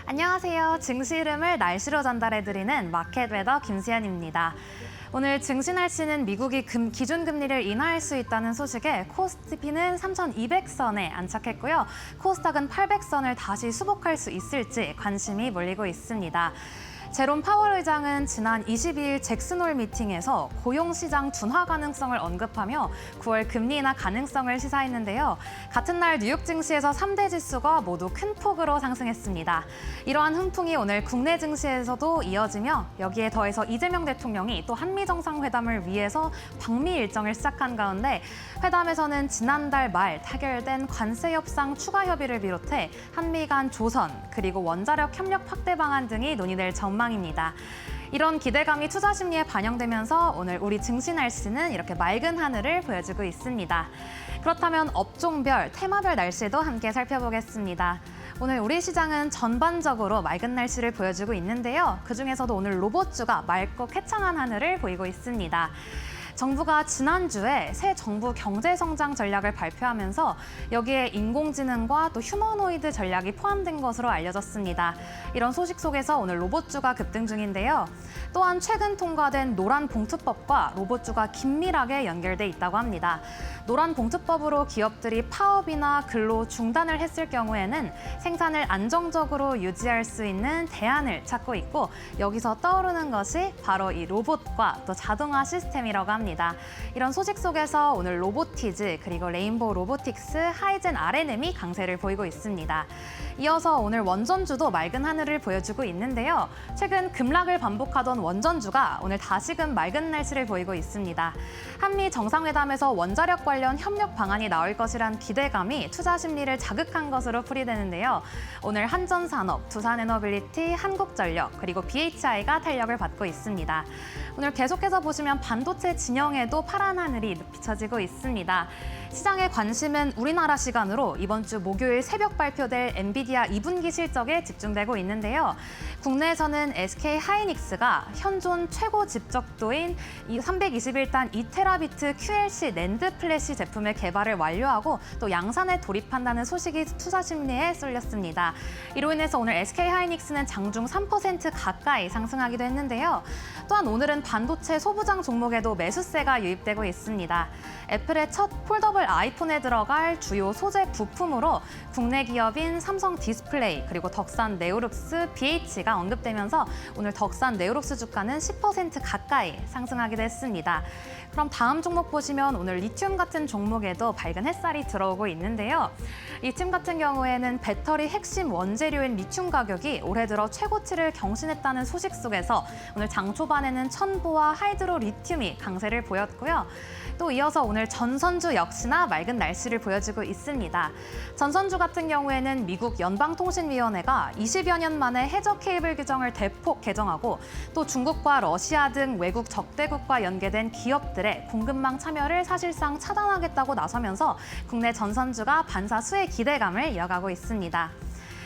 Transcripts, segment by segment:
안녕하세요. 증시 흐름을 날씨로 전달해드리는 마켓 웨더 김수현입니다. 오늘 증시 날씨는 미국이 기준금리를 인하할 수 있다는 소식에 코스피는 3,200선에 안착했고요. 코스닥은 800선을 다시 수복할 수 있을지 관심이 몰리고 있습니다. 제롬 파월 의장은 지난 22일 잭슨홀 미팅에서 고용시장 둔화 가능성을 언급하며 9월 금리 인하 가능성을 시사했는데요. 같은 날 뉴욕 증시에서 3대 지수가 모두 큰 폭으로 상승했습니다. 이러한 훈풍이 오늘 국내 증시에서도 이어지며 여기에 더해서 이재명 대통령이 또 한미 정상회담을 위해서 방미 일정을 시작한 가운데 회담에서는 지난달 말 타결된 관세 협상 추가 협의를 비롯해 한미 간 조선 그리고 원자력 협력 확대 방안 등이 논의될 전망입니다. 이런 기대감이 투자 심리에 반영되면서 오늘 우리 증시 날씨는 이렇게 맑은 하늘을 보여주고 있습니다. 그렇다면 업종별, 테마별 날씨도 함께 살펴보겠습니다. 오늘 우리 시장은 전반적으로 맑은 날씨를 보여주고 있는데요. 그중에서도 오늘 로봇주가 맑고 쾌청한 하늘을 보이고 있습니다. 정부가 지난주에 새 정부 경제성장 전략을 발표하면서 여기에 인공지능과 또 휴머노이드 전략이 포함된 것으로 알려졌습니다. 이런 소식 속에서 오늘 로봇주가 급등 중인데요. 또한 최근 통과된 노란봉투법과 로봇주가 긴밀하게 연결돼 있다고 합니다. 노란봉투법으로 기업들이 파업이나 근로 중단을 했을 경우에는 생산을 안정적으로 유지할 수 있는 대안을 찾고 있고 여기서 떠오르는 것이 바로 이 로봇과 또 자동화 시스템이라고 합니다. 이런 소식 속에서 오늘 로보티즈 그리고 레인보우 로보틱스, 하이젠 RNM이 강세를 보이고 있습니다. 이어서 오늘 원전주도 맑은 하늘을 보여주고 있는데요. 최근 급락을 반복하던 원전주가 오늘 다시금 맑은 날씨를 보이고 있습니다. 한미 정상회담에서 원자력 관련 협력 방안이 나올 것이란 기대감이 투자 심리를 자극한 것으로 풀이되는데요. 오늘 한전산업, 두산에너빌리티, 한국전력 그리고 BHI가 탄력을 받고 있습니다. 오늘 계속해서 보시면 반도체 진영에도 파란 하늘이 비춰지고 있습니다. 시장의 관심은 우리나라 시간으로 이번 주 목요일 새벽 발표될 엔비디아 2분기 실적에 집중되고 있는데요. 국내에서는 SK 하이닉스가 현존 최고 집적도인 321단 2테라비트 QLC 낸드 플래시 제품의 개발을 완료하고 또 양산에 돌입한다는 소식이 투자 심리에 쏠렸습니다. 이로 인해서 오늘 SK 하이닉스는 장중 3% 가까이 상승하기도 했는데요. 또한 오늘은 반도체 소부장 종목에도 매수세가 유입되고 있습니다. 애플의 첫 폴더블 아이폰에 들어갈 주요 소재 부품으로 국내 기업인 삼성 디스플레이 그리고 덕산 네오룩스, BH가 언급되면서 오늘 덕산 네오룩스 주가는 10% 가까이 상승하기도 했습니다. 그럼 다음 종목 보시면 오늘 리튬 같은 종목에도 밝은 햇살이 들어오고 있는데요. 리튬 같은 경우에는 배터리 핵심 원재료인 리튬 가격이 올해 들어 최고치를 경신했다는 소식 속에서 오늘 장 초반에는 첨보와 하이드로 리튬이 강세를 보였고요. 또 이어서 오늘 전선주 역시나 맑은 날씨를 보여주고 있습니다. 전선주 같은 경우에는 미국 연방통신위원회가 20여 년 만에 해저 케이블 규정을 대폭 개정하고 또 중국과 러시아 등 외국 적대국과 연계된 기업들의 공급망 참여를 사실상 차단하겠다고 나서면서 국내 전선주가 반사수의 기대감을 이어가고 있습니다.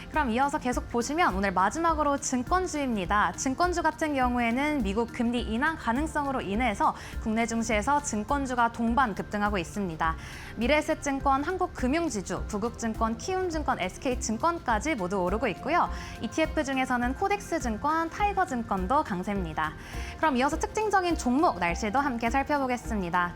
그럼 이어서 계속 보시면 오늘 마지막으로 증권주입니다. 증권주 같은 경우에는 미국 금리 인하 가능성으로 인해서 국내 증시에서 증권주가 동반 급등하고 있습니다. 미래에셋증권, 한국금융지주, 부국증권, 키움증권, SK증권까지 모두 오르고 있고요. ETF 중에서는 코덱스증권, 타이거증권도 강세입니다. 그럼 이어서 특징적인 종목 날씨도 함께 살펴보겠습니다.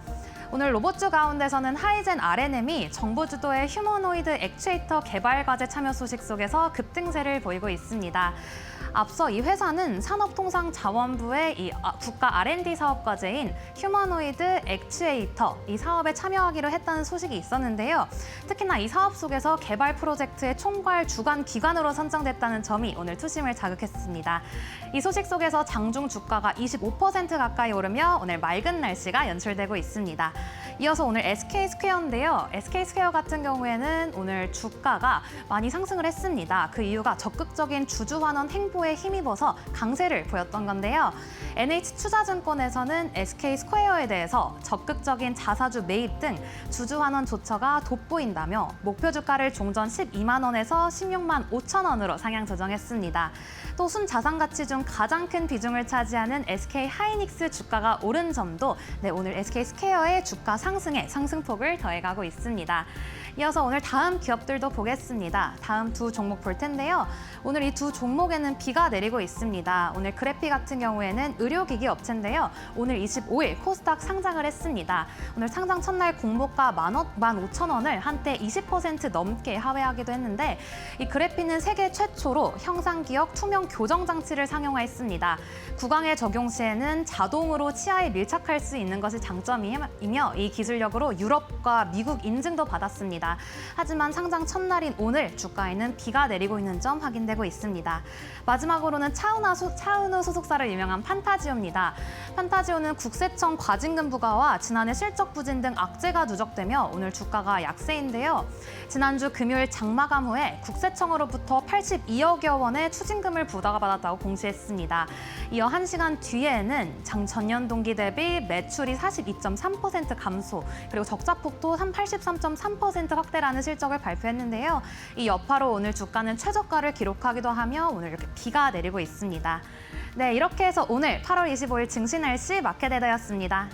오늘 로봇주 가운데서는 하이젠 RNM이 정부 주도의 휴머노이드 액추에이터 개발 과제 참여 소식 속에서 급등세를 보이고 있습니다. 앞서 이 회사는 산업통상자원부의 이 국가 R&D 사업 과제인 휴머노이드 액추에이터 이 사업에 참여하기로 했다는 소식이 있었는데요. 특히나 이 사업 속에서 개발 프로젝트의 총괄 주관 기관으로 선정됐다는 점이 오늘 투심을 자극했습니다. 이 소식 속에서 장중 주가가 25% 가까이 오르며 오늘 맑은 날씨가 연출되고 있습니다. 이어서 오늘 SK스퀘어인데요. SK스퀘어 같은 경우에는 오늘 주가가 많이 상승을 했습니다. 그 이유가 적극적인 주주환원 행보 후보에 힘입어서 강세를 보였던 건데요. NH투자증권에서는 SK스퀘어에 대해서 적극적인 자사주 매입 등 주주 환원 조처가 돋보인다며 목표 주가를 종전 12만 원에서 16만 5천 원으로 상향 조정했습니다. 또 순자산가치 중 가장 큰 비중을 차지하는 SK하이닉스 주가가 오른 점도 오늘 SK스퀘어의 주가 상승에 상승폭을 더해가고 있습니다. 이어서 오늘 다음 기업들도 보겠습니다. 다음 두 종목 볼 텐데요. 오늘 이 두 종목에는 비가 내리고 있습니다. 오늘 그래피 같은 경우에는 의료기기 업체인데요. 오늘 25일 코스닥 상장을 했습니다. 오늘 상장 첫날 공모가 15,000원을 한때 20% 넘게 하회하기도 했는데 이 그래피는 세계 최초로 형상기억 투명 교정 장치를 상용화했습니다. 구강에 적용 시에는 자동으로 치아에 밀착할 수 있는 것이 장점이며 이 기술력으로 유럽과 미국 인증도 받았습니다. 하지만 상장 첫날인 오늘 주가에는 비가 내리고 있는 점 확인되고 있습니다. 마지막으로는 차은우 소속사를 유명한 판타지오입니다. 판타지오는 국세청 과징금 부과와 지난해 실적 부진 등 악재가 누적되며 오늘 주가가 약세인데요. 지난주 금요일 장마감 후에 국세청으로부터 82억여 원의 추징금을 부과받았다고 공시했습니다. 이어 1시간 뒤에는 전년 동기 대비 매출이 42.3% 감소, 그리고 적자폭도 83.3% 확대라는 실적을 발표했는데요. 이 여파로 오늘 주가는 최저가를 기록하기도 하며 오늘 이렇게 비가 내리고 있습니다. 네, 이렇게 해서 오늘 8월 25일 증시 날씨 마켓헤더였습니다.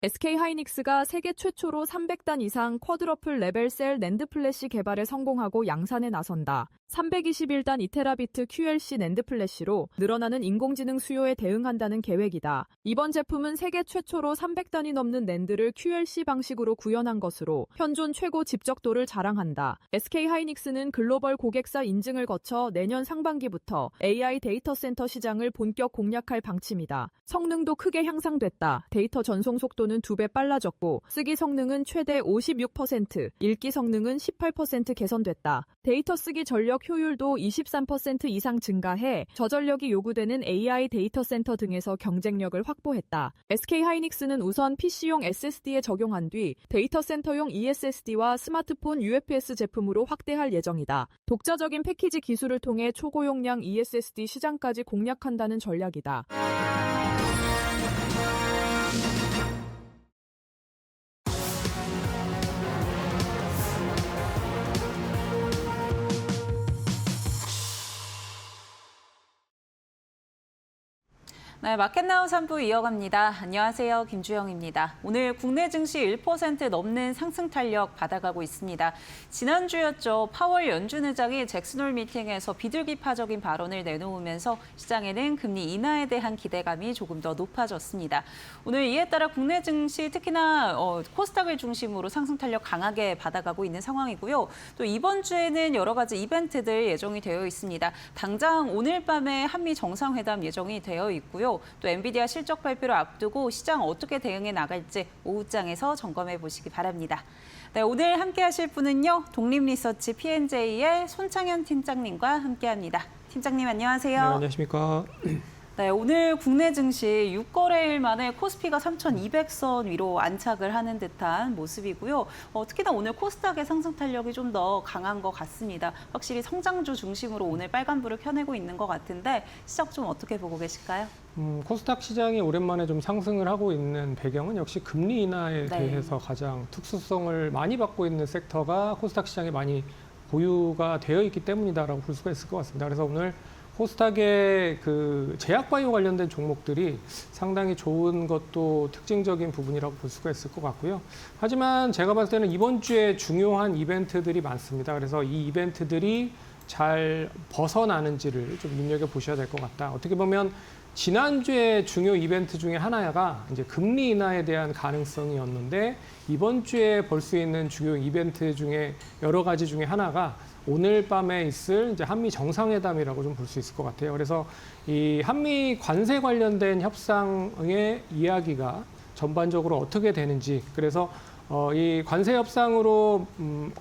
SK하이닉스가 세계 최초로 300단 이상 쿼드러플 레벨셀 낸드 플래시 개발에 성공하고 양산에 나선다. 321단 2테라비트 QLC 낸드 플래시로 늘어나는 인공지능 수요에 대응한다는 계획이다. 이번 제품은 세계 최초로 300단이 넘는 낸드를 QLC 방식으로 구현한 것으로 현존 최고 집적도를 자랑한다. SK하이닉스는 글로벌 고객사 인증을 거쳐 내년 상반기부터 AI 데이터 센터 시장을 본격 공략할 방침이다. 성능도 크게 향상됐다. 데이터 전송 속도는 2배 빨라졌고 쓰기 성능은 최대 56%, 읽기 성능은 18% 개선됐다. 데이터 쓰기 전력 효율도 23% 이상 증가해 저전력이 요구되는 AI 데이터 센터 등에서 경쟁력을 확보했다. SK하이닉스는 우선 PC용 SSD에 적용한 뒤 데이터 센터용 eSSD와 스마트폰 UFS 제품으로 확대할 예정이다. 독자적인 패키지 기술을 통해 초고용량 eSSD 시장까지 공략한다는 전략이다. 네, 마켓나우 3부 이어갑니다. 안녕하세요. 김주영입니다. 오늘 국내 증시 1% 넘는 상승 탄력 받아가고 있습니다. 지난주였죠. 파월 연준 의장이 잭슨홀 미팅에서 비둘기파적인 발언을 내놓으면서 시장에는 금리 인하에 대한 기대감이 조금 더 높아졌습니다. 오늘 이에 따라 국내 증시 특히나 코스닥을 중심으로 상승 탄력 강하게 받아가고 있는 상황이고요. 또 이번 주에는 여러 가지 이벤트들 예정이 되어 있습니다. 당장 오늘 밤에 한미 정상회담 예정이 되어 있고요. 있고요. 또 엔비디아 실적 발표를 앞두고 시장 어떻게 대응해 나갈지 오후장에서 점검해 보시기 바랍니다. 네, 오늘 함께 하실 분은요. 독립리서치 P&J의 손창현 팀장님과 함께합니다. 팀장님 안녕하세요. 네, 안녕하십니까. 네, 오늘 국내 증시 6거래일 만에 코스피가 3,200선 위로 안착을 하는 듯한 모습이고요. 특히나 오늘 코스닥의 상승 탄력이 좀 더 강한 것 같습니다. 확실히 성장주 중심으로 오늘 빨간불을 켜내고 있는 것 같은데 시작 좀 어떻게 보고 계실까요? 코스닥 시장이 오랜만에 좀 상승을 하고 있는 배경은 역시 금리 인하에 네. 대해서 가장 특수성을 많이 받고 있는 섹터가 코스닥 시장에 많이 보유가 되어 있기 때문이다라고 볼 수가 있을 것 같습니다. 그래서 오늘 코스닥의 그 제약바이오 관련된 종목들이 상당히 좋은 것도 특징적인 부분이라고 볼 수가 있을 것 같고요. 하지만 제가 봤을 때는 이번 주에 중요한 이벤트들이 많습니다. 그래서 이 이벤트들이 잘 벗어나는지를 좀 눈여겨보셔야 될 것 같다. 어떻게 보면 지난주에 중요 이벤트 중에 하나가 이제 금리 인하에 대한 가능성이었는데 이번 주에 볼 수 있는 주요 이벤트 중에 여러 가지 중에 하나가 오늘 밤에 있을 이제 한미 정상회담이라고 좀 볼 수 있을 것 같아요. 그래서 이 한미 관세 관련된 협상의 이야기가 전반적으로 어떻게 되는지, 그래서 이 관세 협상으로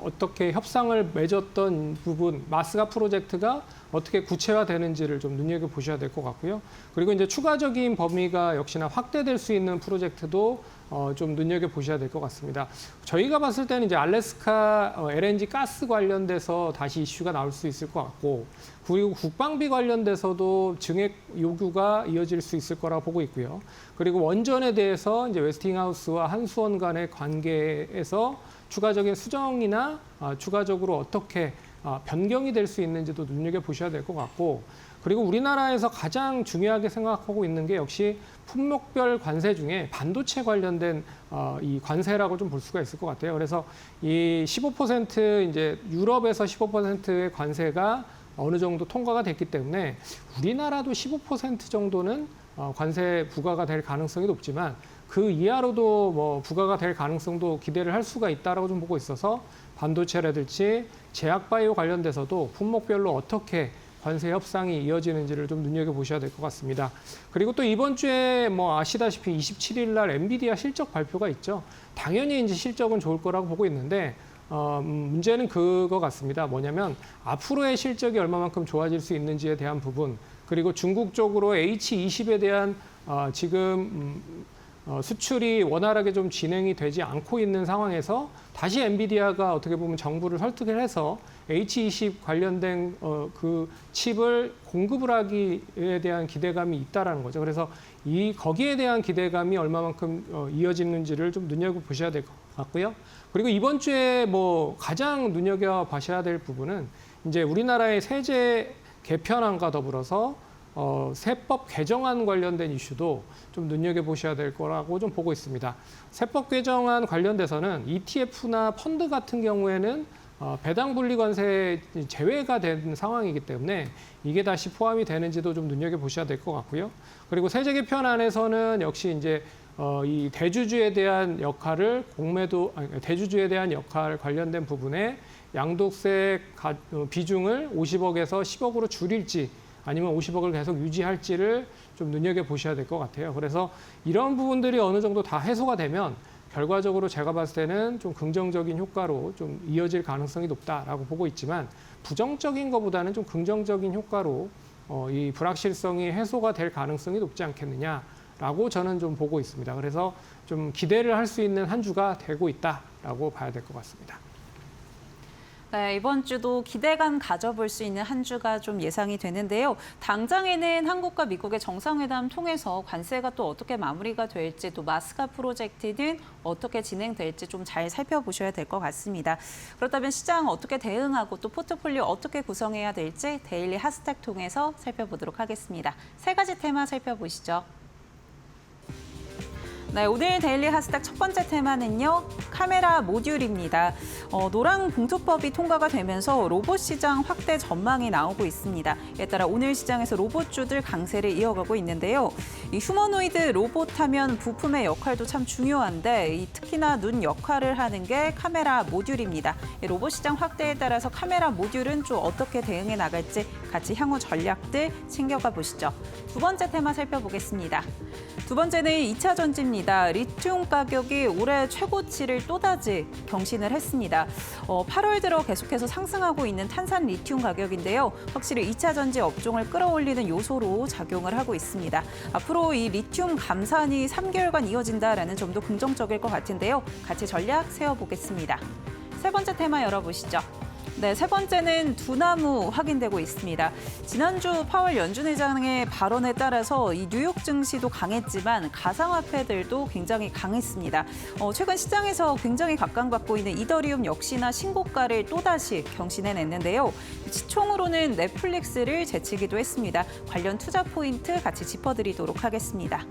어떻게 협상을 맺었던 부분, 마스가 프로젝트가 어떻게 구체화되는지를 좀 눈여겨보셔야 될 것 같고요. 그리고 이제 추가적인 범위가 역시나 확대될 수 있는 프로젝트도 좀 눈여겨보셔야 될 것 같습니다. 저희가 봤을 때는 이제 알래스카 LNG 가스 관련돼서 다시 이슈가 나올 수 있을 것 같고, 그리고 국방비 관련돼서도 증액 요구가 이어질 수 있을 거라 보고 있고요. 그리고 원전에 대해서 이제 웨스팅하우스와 한수원 간의 관계에서 추가적인 수정이나 추가적으로 어떻게 변경이 될 수 있는지도 눈여겨보셔야 될 것 같고, 그리고 우리나라에서 가장 중요하게 생각하고 있는 게 역시 품목별 관세 중에 반도체 관련된 이 관세라고 좀 볼 수가 있을 것 같아요. 그래서 이 15% 이제 유럽에서 15%의 관세가 어느 정도 통과가 됐기 때문에 우리나라도 15% 정도는 관세 부과가 될 가능성이 높지만 그 이하로도 뭐 부과가 될 가능성도 기대를 할 수가 있다라고 좀 보고 있어서 반도체라든지 제약바이오 관련돼서도 품목별로 어떻게 관세 협상이 이어지는지를 좀 눈여겨보셔야 될 것 같습니다. 그리고 또 이번 주에 뭐 아시다시피 27일 날 엔비디아 실적 발표가 있죠. 당연히 이제 실적은 좋을 거라고 보고 있는데 문제는 그거 같습니다. 뭐냐면 앞으로의 실적이 얼마만큼 좋아질 수 있는지에 대한 부분, 그리고 중국 쪽으로 H20에 대한 지금 수출이 원활하게 좀 진행이 되지 않고 있는 상황에서 다시 엔비디아가 어떻게 보면 정부를 설득을 해서 H20 관련된 그 칩을 공급을 하기에 대한 기대감이 있다라는 거죠. 그래서 거기에 대한 기대감이 얼마만큼 이어지는지를 좀 눈여겨보셔야 될 것 같고요. 그리고 이번 주에 뭐 가장 눈여겨보셔야 될 부분은 이제 우리나라의 세제 개편안과 더불어서 세법 개정안 관련된 이슈도 좀 눈여겨보셔야 될 거라고 좀 보고 있습니다. 세법 개정안 관련돼서는 ETF나 펀드 같은 경우에는 배당 분리 관세 제외가 된 상황이기 때문에 이게 다시 포함이 되는지도 좀 눈여겨보셔야 될 것 같고요. 그리고 세제 개편안에서는 역시 이제 이 대주주에 대한 역할을 대주주에 대한 역할 관련된 부분에 양도세 비중을 50억에서 10억으로 줄일지 아니면 50억을 계속 유지할지를 좀 눈여겨보셔야 될 것 같아요. 그래서 이런 부분들이 어느 정도 다 해소가 되면 결과적으로 제가 봤을 때는 좀 긍정적인 효과로 좀 이어질 가능성이 높다라고 보고 있지만 부정적인 것보다는 좀 긍정적인 효과로 이 불확실성이 해소가 될 가능성이 높지 않겠느냐라고 저는 좀 보고 있습니다. 그래서 좀 기대를 할 수 있는 한 주가 되고 있다라고 봐야 될 것 같습니다. 네, 이번 주도 기대감 가져볼 수 있는 한 주가 좀 예상이 되는데요. 당장에는 한국과 미국의 정상회담 통해서 관세가 또 어떻게 마무리가 될지, 또 마스카 프로젝트는 어떻게 진행될지 좀 잘 살펴보셔야 될 것 같습니다. 그렇다면 시장 어떻게 대응하고 또 포트폴리오 어떻게 구성해야 될지 데일리 핫스택 통해서 살펴보도록 하겠습니다. 세 가지 테마 살펴보시죠. 네, 오늘 데일리 하스닥 첫 번째 테마는요. 카메라 모듈입니다. 노랑 봉투법이 통과가 되면서 로봇 시장 확대 전망이 나오고 있습니다. 이에 따라 오늘 시장에서 로봇주들 강세를 이어가고 있는데요. 이 휴머노이드 로봇 하면 부품의 역할도 참 중요한데 특히나 눈 역할을 하는 게 카메라 모듈입니다. 이 로봇 시장 확대에 따라서 카메라 모듈은 좀 어떻게 대응해 나갈지 같이 향후 전략들 챙겨가 보시죠. 두 번째 테마 살펴보겠습니다. 두 번째는 2차 전지입니다. 리튬 가격이 올해 최고치를 또다시 경신을 했습니다. 8월 들어 계속해서 상승하고 있는 탄산 리튬 가격인데요. 확실히 2차 전지 업종을 끌어올리는 요소로 작용을 하고 있습니다. 앞으로 이 리튬 감산이 3개월간 이어진다라는 점도 긍정적일 것 같은데요. 같이 전략 세워보겠습니다. 세 번째 테마 열어보시죠. 네, 세 번째는 두나무 확인되고 있습니다. 지난주 파월 연준 의장의 발언에 따라서 이 뉴욕 증시도 강했지만 가상화폐들도 굉장히 강했습니다. 최근 시장에서 굉장히 각광받고 있는 이더리움 역시나 신고가를 또다시 경신해냈는데요. 시총으로는 넷플릭스를 제치기도 했습니다. 관련 투자 포인트 같이 짚어드리도록 하겠습니다.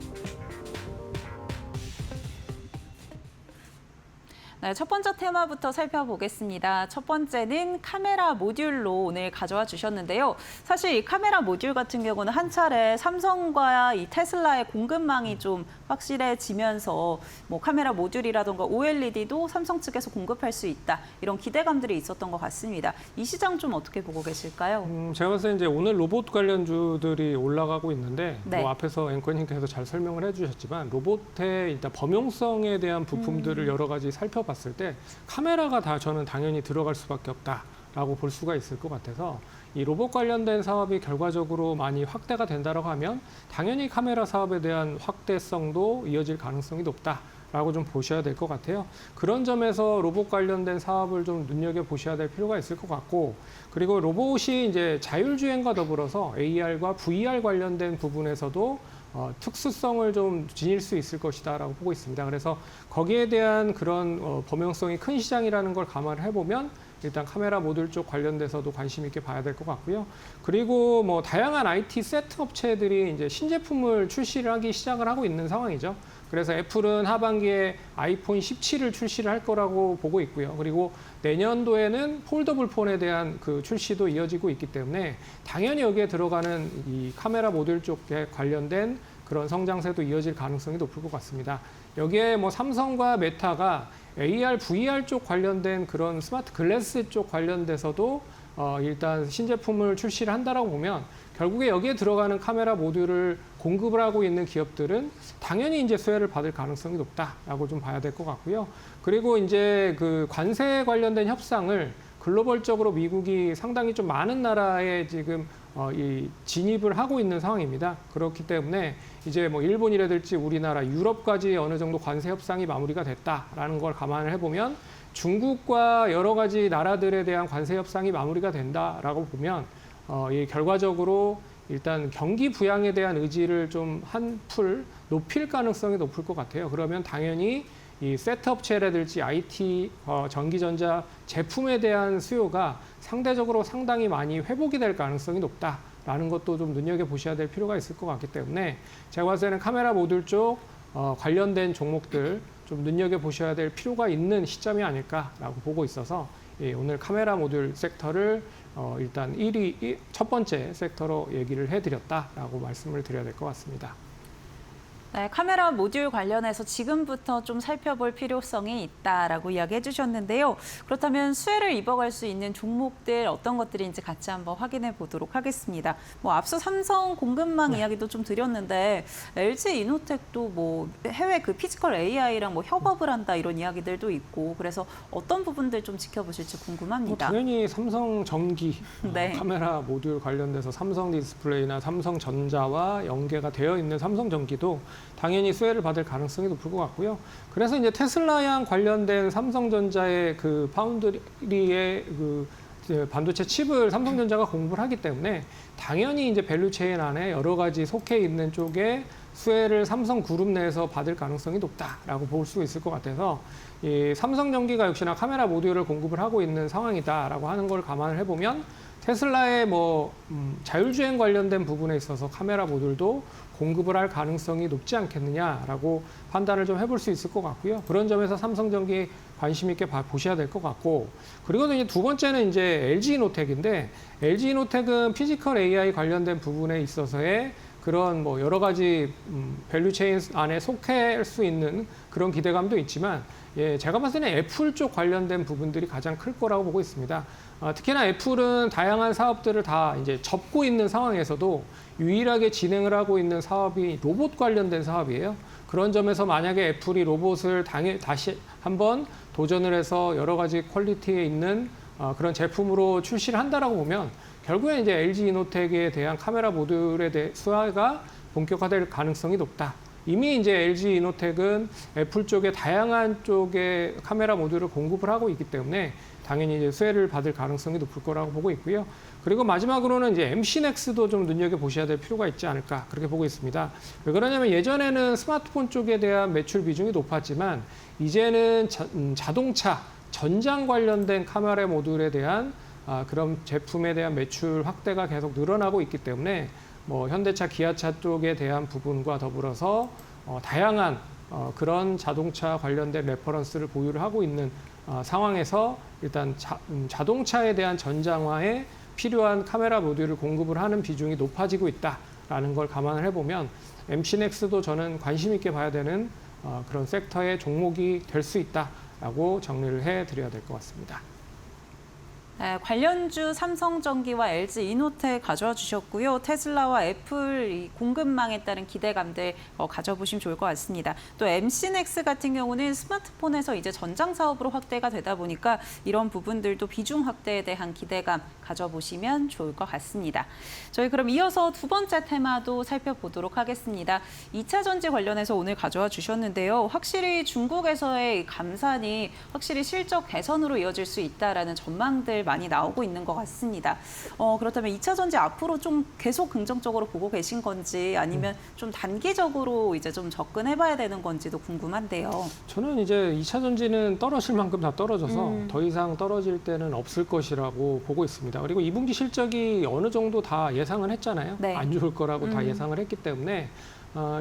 네, 첫 번째 테마부터 살펴보겠습니다. 첫 번째는 카메라 모듈로 오늘 가져와 주셨는데요. 사실 이 카메라 모듈 같은 경우는 한 차례 삼성과 이 테슬라의 공급망이 좀 확실해지면서 뭐 카메라 모듈이라던가 OLED도 삼성 측에서 공급할 수 있다. 이런 기대감들이 있었던 것 같습니다. 이 시장 좀 어떻게 보고 계실까요? 제가 봤을 때 이제 오늘 로봇 관련주들이 올라가고 있는데 네. 뭐 앞에서 앵커님께서 잘 설명을 해주셨지만 로봇의 일단 범용성에 대한 부품들을 여러 가지 살펴봤을 때 카메라가 다 저는 당연히 들어갈 수밖에 없다라고 볼 수가 있을 것 같아서 이 로봇 관련된 사업이 결과적으로 많이 확대가 된다라고 하면 당연히 카메라 사업에 대한 확대성도 이어질 가능성이 높다라고 좀 보셔야 될 것 같아요. 그런 점에서 로봇 관련된 사업을 좀 눈여겨 보셔야 될 필요가 있을 것 같고, 그리고 로봇이 이제 자율주행과 더불어서 AR과 VR 관련된 부분에서도 특수성을 좀 지닐 수 있을 것이다라고 보고 있습니다. 그래서 거기에 대한 그런 범용성이 큰 시장이라는 걸 감안을 해보면 일단 카메라 모듈 쪽 관련돼서도 관심 있게 봐야 될 것 같고요. 그리고 뭐 다양한 IT 세트 업체들이 이제 신제품을 출시를 하기 시작을 하고 있는 상황이죠. 그래서 애플은 하반기에 아이폰 17을 출시를 할 거라고 보고 있고요. 그리고 내년도에는 폴더블 폰에 대한 그 출시도 이어지고 있기 때문에 당연히 여기에 들어가는 이 카메라 모듈 쪽에 관련된 그런 성장세도 이어질 가능성이 높을 것 같습니다. 여기에 뭐 삼성과 메타가 AR, VR 쪽 관련된 그런 스마트 글래스 쪽 관련돼서도 일단 신제품을 출시를 한다라고 보면 결국에 여기에 들어가는 카메라 모듈을 공급을 하고 있는 기업들은 당연히 이제 수혜를 받을 가능성이 높다라고 좀 봐야 될 것 같고요. 그리고 이제 그 관세 관련된 협상을 글로벌적으로 미국이 상당히 좀 많은 나라에 지금 이 진입을 하고 있는 상황입니다. 그렇기 때문에 이제 뭐 일본이라든지 우리나라, 유럽까지 어느 정도 관세 협상이 마무리가 됐다라는 걸 감안을 해보면 중국과 여러 가지 나라들에 대한 관세 협상이 마무리가 된다라고 보면 이 결과적으로 일단 경기 부양에 대한 의지를 좀 한풀 높일 가능성이 높을 것 같아요. 그러면 당연히 이 셋업체라든지 IT, 전기전자 제품에 대한 수요가 상대적으로 상당히 많이 회복이 될 가능성이 높다라는 것도 좀 눈여겨보셔야 될 필요가 있을 것 같기 때문에 제가 봤을 때는 카메라 모듈 쪽 관련된 종목들 좀 눈여겨보셔야 될 필요가 있는 시점이 아닐까라고 보고 있어서 오늘 카메라 모듈 섹터를 일단 첫 번째 섹터로 얘기를 해드렸다라고 말씀을 드려야 될 것 같습니다. 네, 카메라 모듈 관련해서 지금부터 좀 살펴볼 필요성이 있다라고 이야기해 주셨는데요. 그렇다면 수혜를 입어갈 수 있는 종목들 어떤 것들인지 같이 한번 확인해 보도록 하겠습니다. 뭐 앞서 삼성 공급망 이야기도 좀 드렸는데 LG 이노텍도 뭐 해외 그 피지컬 AI랑 뭐 협업을 한다 이런 이야기들도 있고 그래서 어떤 부분들 좀 지켜보실지 궁금합니다. 당연히 삼성 전기 네. 카메라 모듈 관련돼서 삼성 디스플레이나 삼성전자와 연계가 되어 있는 삼성 전기도 당연히 수혜를 받을 가능성이 높을 것 같고요. 그래서 이제 테슬라양 관련된 삼성전자의 그 파운드리의 그 반도체 칩을 삼성전자가 공부를 하기 때문에 당연히 이제 밸류체인 안에 여러 가지 속해 있는 쪽에 수혜를 삼성그룹 내에서 받을 가능성이 높다라고 볼 수 있을 것 같아서 이 삼성전기가 역시나 카메라 모듈을 공급을 하고 있는 상황이다라고 하는 걸 감안을 해보면 테슬라의 뭐 자율주행 관련된 부분에 있어서 카메라 모듈도 공급을 할 가능성이 높지 않겠느냐라고 판단을 좀 해볼 수 있을 것 같고요. 그런 점에서 삼성전기 관심 있게 보셔야 될 것 같고, 그리고 이제 두 번째는 이제 LG 이노텍인데, LG 이노텍은 피지컬 AI 관련된 부분에 있어서의 그런 뭐 여러 가지 밸류체인 안에 속할 수 있는 그런 기대감도 있지만, 예, 제가 봤을 때는 애플 쪽 관련된 부분들이 가장 클 거라고 보고 있습니다. 특히나 애플은 다양한 사업들을 다 이제 접고 있는 상황에서도 유일하게 진행을 하고 있는 사업이 로봇 관련된 사업이에요. 그런 점에서 만약에 애플이 로봇을 다시 한번 도전을 해서 여러 가지 퀄리티에 있는 그런 제품으로 출시를 한다라고 보면, 결국엔 이제 LG 이노텍에 대한 카메라 모듈에 대해 수요가 본격화될 가능성이 높다. 이미 이제 LG 이노텍은 애플 쪽에 다양한 쪽의 카메라 모듈을 공급을 하고 있기 때문에 당연히 이제 수혜를 받을 가능성이 높을 거라고 보고 있고요. 그리고 마지막으로는 이제 MC넥스도 좀 눈여겨보셔야 될 필요가 있지 않을까, 그렇게 보고 있습니다. 왜 그러냐면 예전에는 스마트폰 쪽에 대한 매출 비중이 높았지만, 이제는 자동차, 전장 관련된 카메라 모듈에 대한 그런 제품에 대한 매출 확대가 계속 늘어나고 있기 때문에 뭐 현대차, 기아차 쪽에 대한 부분과 더불어서 다양한 그런 자동차 관련된 레퍼런스를 보유를 하고 있는 상황에서 일단 자동차에 대한 전장화에 필요한 카메라 모듈을 공급을 하는 비중이 높아지고 있다라는 걸 감안을 해보면 MC넥스도 저는 관심 있게 봐야 되는 그런 섹터의 종목이 될 수 있다라고 정리를 해드려야 될 것 같습니다. 네, 관련주 삼성전기와 LG 이노텍 가져와 주셨고요. 테슬라와 애플 이 공급망에 따른 기대감들 가져보시면 좋을 것 같습니다. 또 MC넥스 같은 경우는 스마트폰에서 이제 전장 사업으로 확대가 되다 보니까 이런 부분들도 비중 확대에 대한 기대감 가져보시면 좋을 것 같습니다. 저희 그럼 이어서 두 번째 테마도 살펴보도록 하겠습니다. 2차 전지 관련해서 오늘 가져와 주셨는데요. 확실히 중국에서의 감산이 확실히 실적 개선으로 이어질 수 있다라는 전망들 많이 나오고 있는 것 같습니다. 그렇다면 2차 전지 앞으로 좀 계속 긍정적으로 보고 계신 건지, 아니면 좀 단기적으로 이제 좀 접근해봐야 되는 건지도 궁금한데요. 저는 이제 2차 전지는 떨어질 만큼 다 떨어져서 더 이상 떨어질 때는 없을 것이라고 보고 있습니다. 그리고 2분기 실적이 어느 정도 다 예상을 했잖아요. 네. 안 좋을 거라고 다 예상을 했기 때문에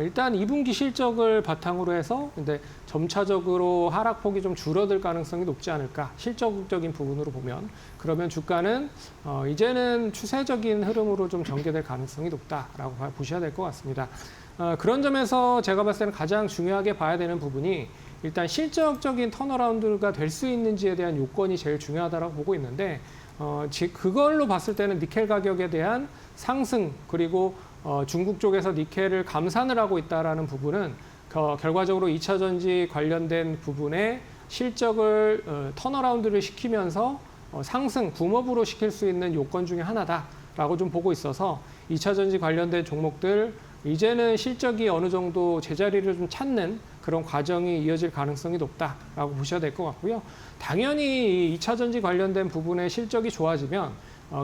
일단 2분기 실적을 바탕으로 해서 근데 점차적으로 하락폭이 좀 줄어들 가능성이 높지 않을까, 실적적인 부분으로 보면. 그러면 주가는 이제는 추세적인 흐름으로 좀 전개될 가능성이 높다라고 보셔야 될 것 같습니다. 그런 점에서 제가 봤을 때는 가장 중요하게 봐야 되는 부분이 일단 실적적인 턴어라운드가 될 수 있는지에 대한 요건이 제일 중요하다고 보고 있는데, 그걸로 봤을 때는 니켈 가격에 대한 상승, 그리고 중국 쪽에서 니켈을 감산을 하고 있다는 부분은 결과적으로 2차 전지 관련된 부분에 실적을 턴어라운드를 시키면서 상승, 붐업으로 시킬 수 있는 요건 중에 하나다라고 좀 보고 있어서 2차 전지 관련된 종목들 이제는 실적이 어느 정도 제자리를 좀 찾는 그런 과정이 이어질 가능성이 높다라고 보셔야 될 것 같고요. 당연히 2차 전지 관련된 부분의 실적이 좋아지면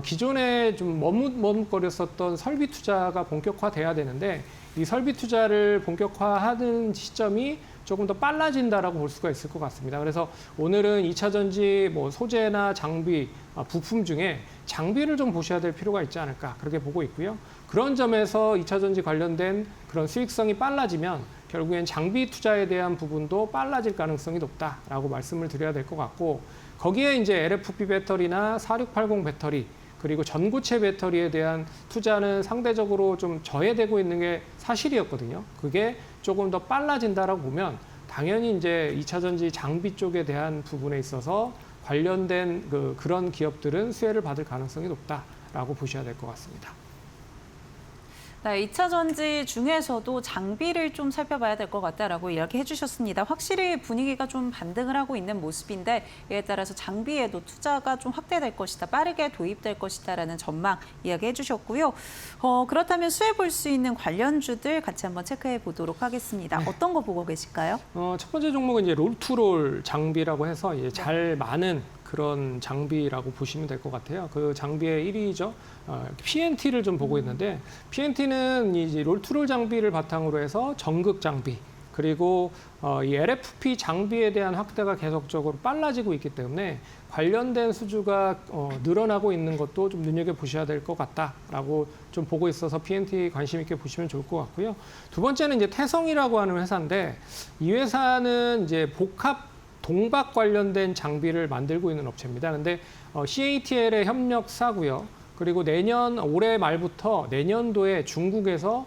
기존에 좀 머뭇거렸었던 설비 투자가 본격화돼야 되는데, 이 설비 투자를 본격화하는 시점이 조금 더 빨라진다라고 볼 수가 있을 것 같습니다. 그래서 오늘은 2차 전지 뭐 소재나 장비, 부품 중에 장비를 좀 보셔야 될 필요가 있지 않을까, 그렇게 보고 있고요. 그런 점에서 2차 전지 관련된 그런 수익성이 빨라지면 결국엔 장비 투자에 대한 부분도 빨라질 가능성이 높다라고 말씀을 드려야 될 것 같고, 거기에 이제 LFP 배터리나 4680 배터리, 그리고 전고체 배터리에 대한 투자는 상대적으로 좀 저해되고 있는 게 사실이었거든요. 그게 조금 더 빨라진다라고 보면 당연히 이제 2차 전지 장비 쪽에 대한 부분에 있어서 관련된 그런 기업들은 수혜를 받을 가능성이 높다라고 보셔야 될 것 같습니다. 네, 2차 전지 중에서도 장비를 좀 살펴봐야 될 것 같다라고 이야기해 주셨습니다. 확실히 분위기가 좀 반등을 하고 있는 모습인데, 이에 따라서 장비에도 투자가 좀 확대될 것이다, 빠르게 도입될 것이다라는 전망 이야기해 주셨고요. 그렇다면 수혜 볼 수 있는 관련주들 같이 한번 체크해 보도록 하겠습니다. 네. 어떤 거 보고 계실까요? 첫 번째 종목은 이제 롤투롤 장비라고 해서 이제 잘 많은 그런 장비라고 보시면 될 것 같아요. 그 장비의 1위죠. PNT를 좀 보고 있는데, PNT는 이제 롤투롤 장비를 바탕으로 해서 전극 장비, 그리고 이 LFP 장비에 대한 확대가 계속적으로 빨라지고 있기 때문에 관련된 수주가 늘어나고 있는 것도 좀 눈여겨보셔야 될 것 같다라고 좀 보고 있어서 PNT 관심 있게 보시면 좋을 것 같고요. 두 번째는 이제 태성이라고 하는 회사인데 이 회사는 이제 복합 동박 관련된 장비를 만들고 있는 업체입니다. 근데 CATL의 협력사고요. 그리고 올해 말부터 내년도에 중국에서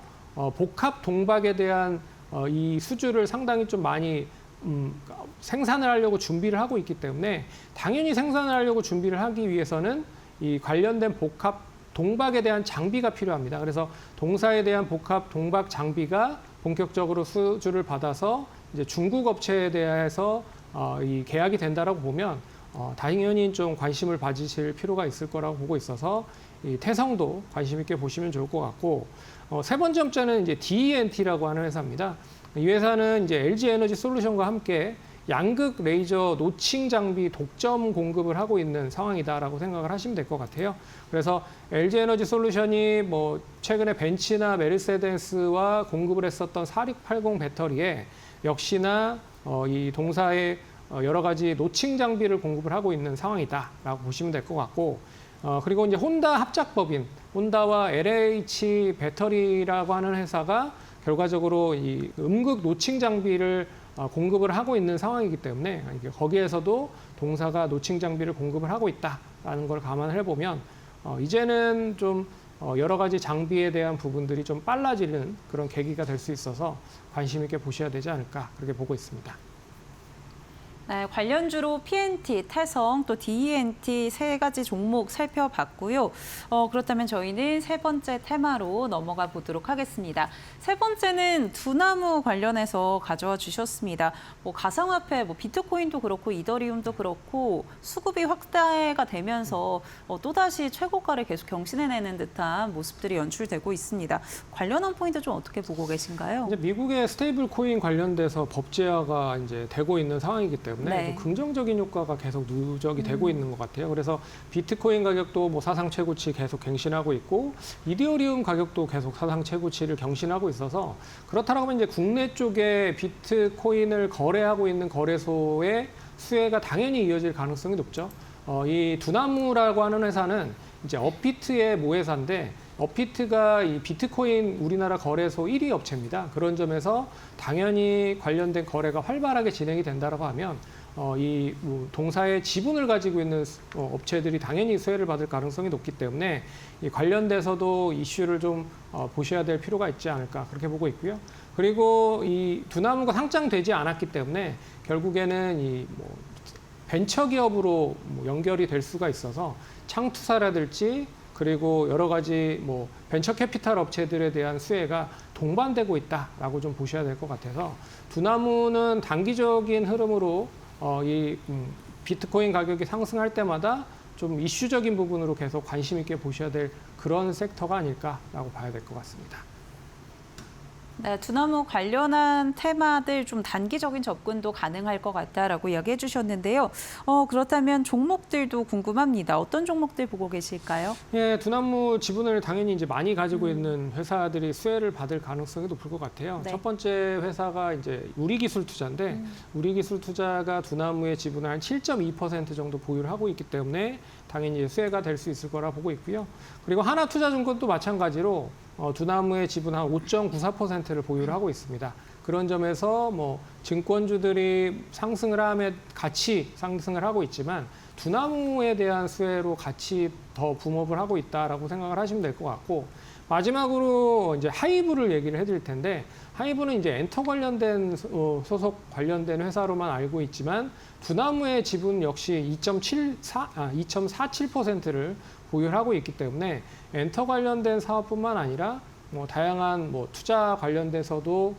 복합 동박에 대한 이 수주를 상당히 좀 많이 생산을 하려고 준비를 하고 있기 때문에 당연히 생산을 하려고 준비를 하기 위해서는 이 관련된 복합 동박에 대한 장비가 필요합니다. 그래서 동사에 대한 복합 동박 장비가 본격적으로 수주를 받아서 이제 중국 업체에 대해서 이 계약이 된다라고 보면 당연히 좀 관심을 가지실 필요가 있을 거라고 보고 있어서 이 태성도 관심 있게 보시면 좋을 것 같고 세 번째 업체는 이제 DENT라고 하는 회사입니다. 이 회사는 이제 LG 에너지 솔루션과 함께 양극 레이저 노칭 장비 독점 공급을 하고 있는 상황이다라고 생각을 하시면 될 것 같아요. 그래서 LG 에너지 솔루션이 뭐 최근에 벤츠나 메르세데스와 공급을 했었던 4680 배터리에 역시나 이 동사의 여러 가지 노칭 장비를 공급을 하고 있는 상황이다라고 보시면 될 것 같고 그리고 이제 혼다 합작법인 혼다와 LH 배터리라고 하는 회사가 결과적으로 이 음극 노칭 장비를 공급을 하고 있는 상황이기 때문에 거기에서도 동사가 노칭 장비를 공급을 하고 있다라는 걸 감안을 해보면 이제는 좀 여러 가지 장비에 대한 부분들이 좀 빨라지는 그런 계기가 될 수 있어서 관심 있게 보셔야 되지 않을까 그렇게 보고 있습니다. 네, 관련주로 PNT, 태성, 또 DENT 세 가지 종목 살펴봤고요. 그렇다면 저희는 세 번째 테마로 넘어가 보도록 하겠습니다. 세 번째는 두나무 관련해서 가져와 주셨습니다. 뭐 가상화폐, 뭐 비트코인도 그렇고 이더리움도 그렇고 수급이 확대가 되면서 또다시 최고가를 계속 경신해내는 듯한 모습들이 연출되고 있습니다. 관련한 포인트 좀 어떻게 보고 계신가요? 이제 미국의 스테이블 코인 관련돼서 법제화가 이제 되고 있는 상황이기 때문에 네. 좀 긍정적인 효과가 계속 누적이 되고 있는 것 같아요. 그래서 비트코인 가격도 뭐 사상 최고치 계속 갱신하고 있고 이더리움 가격도 계속 사상 최고치를 경신하고 있어서 그렇다고 하면 이제 국내 쪽에 비트코인을 거래하고 있는 거래소의 수혜가 당연히 이어질 가능성이 높죠. 이 두나무라고 하는 회사는 이제 업비트의 모회사인데 업비트가 이 비트코인 우리나라 거래소 1위 업체입니다. 그런 점에서 당연히 관련된 거래가 활발하게 진행이 된다고 하면 이 동사의 지분을 가지고 있는 업체들이 당연히 수혜를 받을 가능성이 높기 때문에 이 관련돼서도 이슈를 좀 보셔야 될 필요가 있지 않을까 그렇게 보고 있고요. 그리고 이 두나무가 상장되지 않았기 때문에 결국에는 이 벤처기업으로 연결이 될 수가 있어서 창투사라든지 그리고 여러 가지 벤처 캐피탈 업체들에 대한 수혜가 동반되고 있다라고 좀 보셔야 될 것 같아서 두나무는 단기적인 흐름으로 이 비트코인 가격이 상승할 때마다 좀 이슈적인 부분으로 계속 관심 있게 보셔야 될 그런 섹터가 아닐까라고 봐야 될 것 같습니다. 네, 두나무 관련한 테마들 좀 단기적인 접근도 가능할 것 같다라고 이야기해 주셨는데요. 그렇다면 종목들도 궁금합니다. 어떤 종목들 보고 계실까요? 예, 두나무 지분을 당연히 이제 많이 가지고 있는 회사들이 수혜를 받을 가능성이 높을 것 같아요. 네. 첫 번째 회사가 이제 우리기술투자인데 우리기술투자가 두나무의 지분을 한 7.2% 정도 보유를 하고 있기 때문에 당연히 수혜가 될 수 있을 거라 보고 있고요. 그리고 하나투자증권도 마찬가지로 두나무의 지분 한 5.94%를 보유를 하고 있습니다. 그런 점에서 증권주들이 상승을 하면 같이 상승을 하고 있지만 두나무에 대한 수혜로 같이 더 붐업을 하고 있다라고 생각을 하시면 될 것 같고 마지막으로 이제 하이브를 얘기를 해드릴 텐데 하이브는 이제 엔터 관련된 소속 관련된 회사로만 알고 있지만 두나무의 지분 역시 2.47%를 보유하고 있기 때문에 엔터 관련된 사업뿐만 아니라 다양한 투자 관련돼서도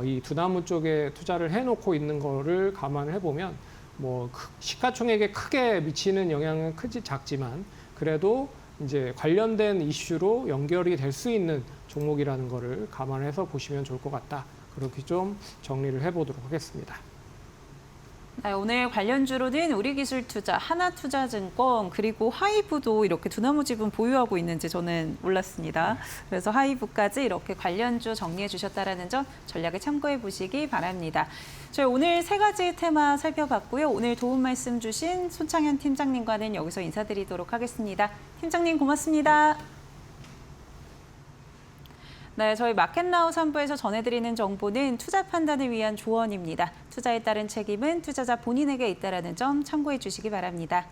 이 두나무 쪽에 투자를 해놓고 있는 거를 감안을 해보면 시가총액에 크게 미치는 영향은 작지만 그래도 이제 관련된 이슈로 연결이 될 수 있는 종목이라는 거를 감안해서 보시면 좋을 것 같다. 그렇게 좀 정리를 해보도록 하겠습니다. 네, 오늘 관련주로는 우리기술투자, 하나투자증권, 그리고 하이브도 이렇게 두나무 지분 보유하고 있는지 저는 몰랐습니다. 그래서 하이브까지 이렇게 관련주 정리해 주셨다는 점 전략에 참고해 보시기 바랍니다. 저희 오늘 세 가지 테마 살펴봤고요. 오늘 도움 말씀 주신 손창현 팀장님과는 여기서 인사드리도록 하겠습니다. 팀장님 고맙습니다. 네, 저희 마켓나우 3부에서 전해드리는 정보는 투자 판단을 위한 조언입니다. 투자에 따른 책임은 투자자 본인에게 있다는 점 참고해 주시기 바랍니다.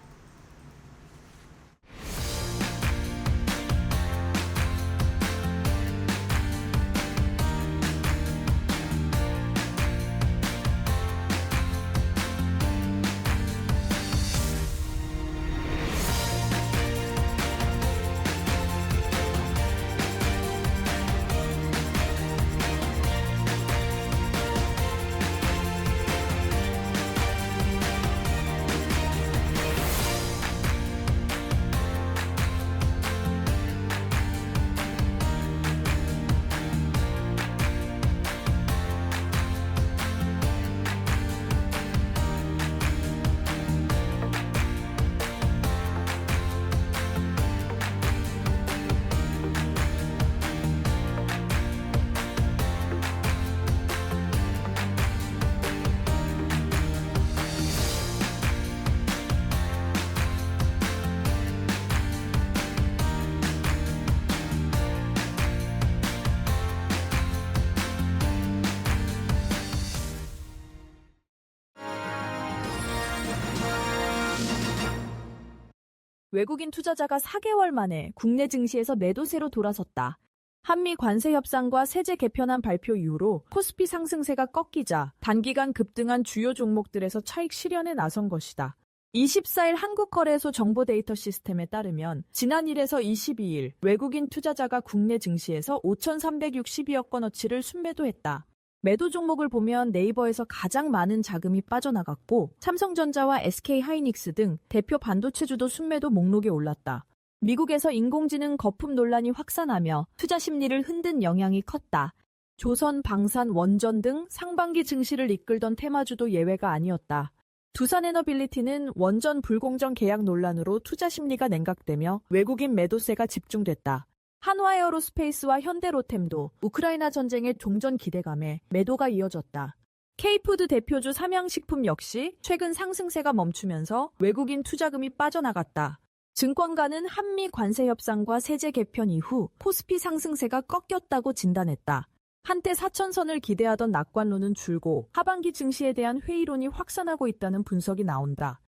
외국인 투자자가 4개월 만에 국내 증시에서 매도세로 돌아섰다. 한미 관세 협상과 세제 개편안 발표 이후로 코스피 상승세가 꺾이자 단기간 급등한 주요 종목들에서 차익 실현에 나선 것이다. 24일 한국거래소 정보데이터 시스템에 따르면 지난 1에서 22일 외국인 투자자가 국내 증시에서 5,362억 원어치를 순매도했다. 매도 종목을 보면 네이버에서 가장 많은 자금이 빠져나갔고 삼성전자와 SK하이닉스 등 대표 반도체주도 순매도 목록에 올랐다. 미국에서 인공지능 거품 논란이 확산하며 투자 심리를 흔든 영향이 컸다. 조선, 방산, 원전 등 상반기 증시를 이끌던 테마주도 예외가 아니었다. 두산에너빌리티는 원전 불공정 계약 논란으로 투자 심리가 냉각되며 외국인 매도세가 집중됐다. 한화에어로스페이스와 현대로템도 우크라이나 전쟁의 종전 기대감에 매도가 이어졌다. K푸드 대표주 삼양식품 역시 최근 상승세가 멈추면서 외국인 투자금이 빠져나갔다. 증권가는 한미 관세 협상과 세제 개편 이후 코스피 상승세가 꺾였다고 진단했다. 한때 4천선을 기대하던 낙관론은 줄고 하반기 증시에 대한 회의론이 확산하고 있다는 분석이 나온다.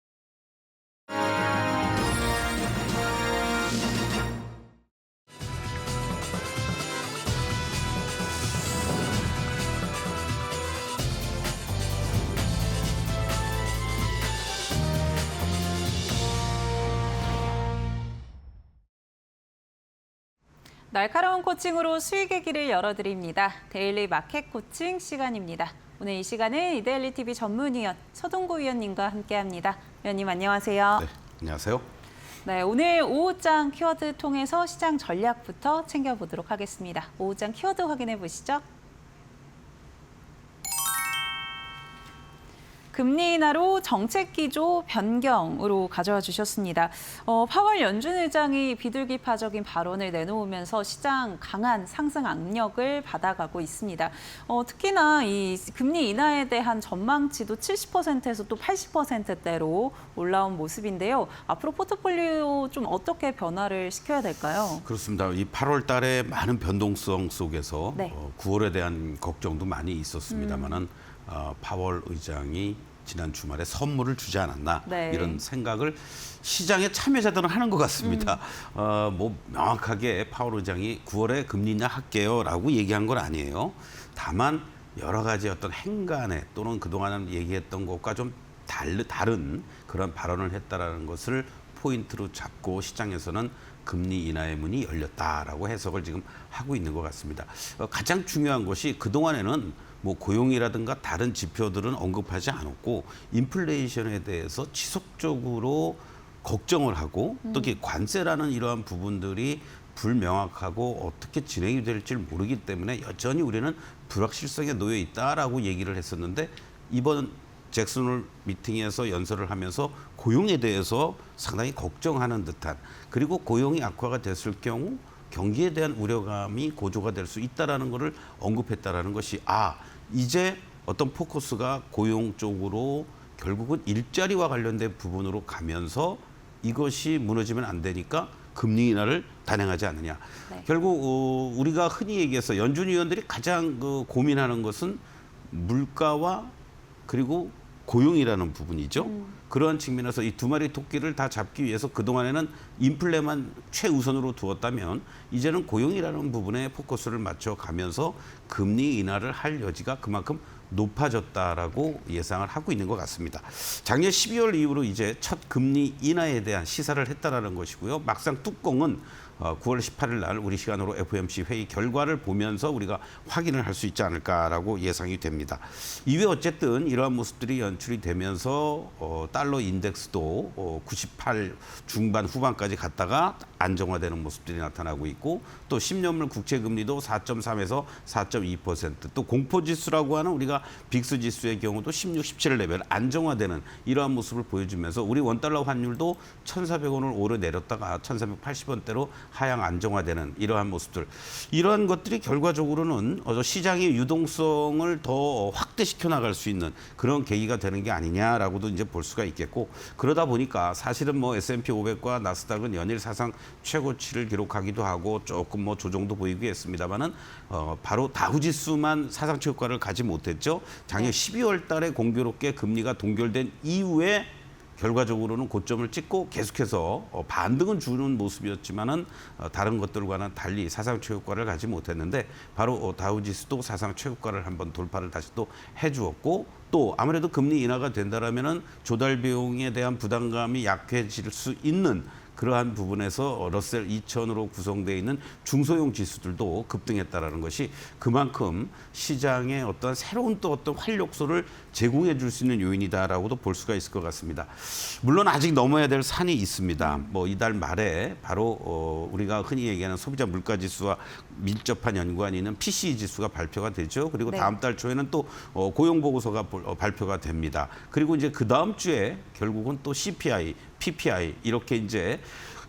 날카로운 코칭으로 수익의 길을 열어드립니다. 데일리 마켓 코칭 시간입니다. 오늘 이 시간은 이데일리 TV 전문위원 서동구 위원님과 함께합니다. 위원님 안녕하세요. 네, 안녕하세요. 네, 오늘 오후장 키워드 통해서 시장 전략부터 챙겨보도록 하겠습니다. 오후장 키워드 확인해 보시죠. 금리 인하로 정책 기조 변경으로 가져와 주셨습니다. 파월 연준 의장이 비둘기파적인 발언을 내놓으면서 시장 강한 상승 압력을 받아가고 있습니다. 특히나 이 금리 인하에 대한 전망치도 70%에서 또 80%대로 올라온 모습인데요. 앞으로 포트폴리오 좀 어떻게 변화를 시켜야 될까요? 그렇습니다. 이 8월 달에 많은 변동성 속에서 네. 9월에 대한 걱정도 많이 있었습니다만은 파월 의장이 지난 주말에 선물을 주지 않았나 네. 이런 생각을 시장의 참여자들은 하는 것 같습니다. 뭐 명확하게 파월 의장이 9월에 금리 인하 할게요라고 얘기한 건 아니에요. 다만 여러 가지 어떤 행간에 또는 그동안 얘기했던 것과 좀 다른 그런 발언을 했다라는 것을 포인트로 잡고 시장에서는 금리 인하의 문이 열렸다라고 해석을 지금 하고 있는 것 같습니다. 가장 중요한 것이 그동안에는 뭐 고용이라든가 다른 지표들은 언급하지 않았고 인플레이션에 대해서 지속적으로 걱정을 하고 특히 관세라는 이러한 부분들이 불명확하고 어떻게 진행이 될지 모르기 때문에 여전히 우리는 불확실성에 놓여 있다라고 얘기를 했었는데 이번 잭슨홀 미팅에서 연설을 하면서 고용에 대해서 상당히 걱정하는 듯한, 그리고 고용이 악화가 됐을 경우 경기에 대한 우려감이 고조가 될 수 있다라는 것을 언급했다라는 것이, 이제 어떤 포커스가 고용 쪽으로 결국은 일자리와 관련된 부분으로 가면서 이것이 무너지면 안 되니까 금리 인하를 단행하지 않느냐. 네. 결국 우리가 흔히 얘기해서 연준 위원들이 가장 고민하는 것은 물가와 그리고 고용이라는 부분이죠. 그러한 측면에서 이 두 마리 토끼를 다 잡기 위해서 그동안에는 인플레만 최우선으로 두었다면 이제는 고용이라는 부분에 포커스를 맞춰가면서 금리 인하를 할 여지가 그만큼 높아졌다라고 예상을 하고 있는 것 같습니다. 작년 12월 이후로 이제 첫 금리 인하에 대한 시사를 했다라는 것이고요. 막상 뚜껑은 9월 18일 날 우리 시간으로 FOMC 회의 결과를 보면서 우리가 확인을 할 수 있지 않을까라고 예상이 됩니다. 이외 어쨌든 이러한 모습들이 연출이 되면서 달러 인덱스도 98 중반 후반까지 갔다가 안정화되는 모습들이 나타나고 있고, 또 10년물 국채 금리도 4.3에서 4.2%, 또 공포지수라고 하는 우리가 빅스 지수의 경우도 16, 17 레벨 안정화되는 이러한 모습을 보여주면서 우리 원달러 환율도 1,400원을 오래 내렸다가 1,480원대로 하향 안정화되는 이러한 모습들, 이러한 것들이 결과적으로는 시장의 유동성을 더 확대시켜 나갈 수 있는 그런 계기가 되는 게 아니냐라고도 이제 볼 수가 있겠고, 그러다 보니까 사실은 뭐 S&P 500과 나스닥은 연일 사상 최고치를 기록하기도 하고 조금 뭐 조정도 보이고 했습니다만은 바로 다우지수만 사상 최고가를 가지 못했죠. 작년 12월 달에 공교롭게 금리가 동결된 이후에 결과적으로는 고점을 찍고 계속해서 반등은 주는 모습이었지만은 다른 것들과는 달리 사상 최고가를 가지 못했는데, 바로 다우지수도 사상 최고가를 한번 돌파를 다시 또 해주었고, 또 아무래도 금리 인하가 된다라면은 조달 비용에 대한 부담감이 약해질 수 있는 그러한 부분에서 러셀 2000으로 구성되어 있는 중소형 지수들도 급등했다라는 것이 그만큼 시장에 어떤 새로운 또 어떤 활력소를 제공해 줄 수 있는 요인이다라고도 볼 수가 있을 것 같습니다. 물론 아직 넘어야 될 산이 있습니다. 뭐 이달 말에 바로 우리가 흔히 얘기하는 소비자 물가 지수와 밀접한 연관이 있는 PCE 지수가 발표가 되죠. 그리고 네. 다음 달 초에는 또 고용 보고서가 발표가 됩니다. 그리고 이제 그 다음 주에 결국은 또 CPI, PPI 이렇게 이제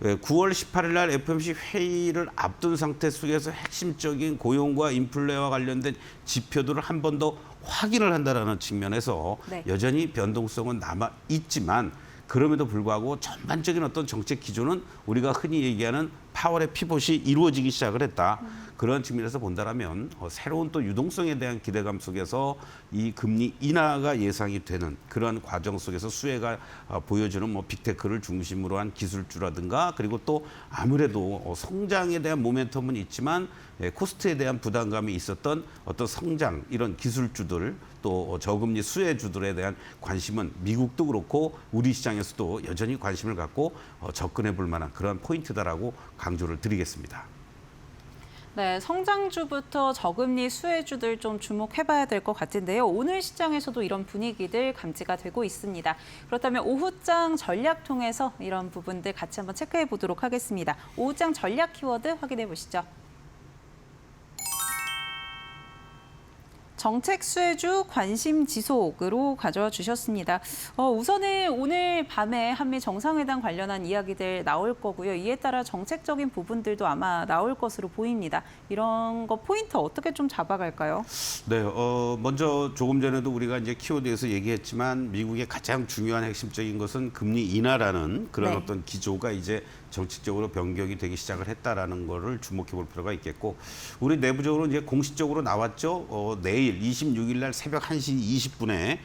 9월 18일 날 FOMC 회의를 앞둔 상태 속에서 핵심적인 고용과 인플레와 관련된 지표들을 한 번 더 확인을 한다라는 측면에서 네. 여전히 변동성은 남아 있지만, 그럼에도 불구하고 전반적인 어떤 정책 기조는 우리가 흔히 얘기하는 파월의 피봇이 이루어지기 시작을 했다. 그런 측면에서 본다라면 새로운 또 유동성에 대한 기대감 속에서 이 금리 인하가 예상이 되는 그런 과정 속에서 수혜가 보여주는 뭐 빅테크를 중심으로 한 기술주라든가, 그리고 또 아무래도 성장에 대한 모멘텀은 있지만 코스트에 대한 부담감이 있었던 어떤 성장 이런 기술주들, 또 저금리 수혜주들에 대한 관심은 미국도 그렇고 우리 시장에서도 여전히 관심을 갖고 접근해 볼 만한 그런 포인트다라고 강조를 드리겠습니다. 네, 성장주부터 저금리 수혜주들 좀 주목해봐야 될 것 같은데요. 오늘 시장에서도 이런 분위기들 감지가 되고 있습니다. 그렇다면 오후장 전략 통해서 이런 부분들 같이 한번 체크해 보도록 하겠습니다. 오후장 전략 키워드 확인해 보시죠. 정책 수혜주 관심 지속으로 가져와 주셨습니다. 우선은 오늘 밤에 한미 정상회담 관련한 이야기들 나올 거고요. 이에 따라 정책적인 부분들도 아마 나올 것으로 보입니다. 이런 거 포인트 어떻게 좀 잡아갈까요? 네, 먼저 조금 전에도 우리가 이제 키워드에서 얘기했지만 미국의 가장 중요한 핵심적인 것은 금리 인하라는 그런 네. 어떤 기조가 이제 정책적으로 변경이 되기 시작을 했다라는 거를 주목해 볼 필요가 있겠고, 우리 내부적으로 이제 공식적으로 나왔죠. 내일 26일 날 새벽 1시 20분에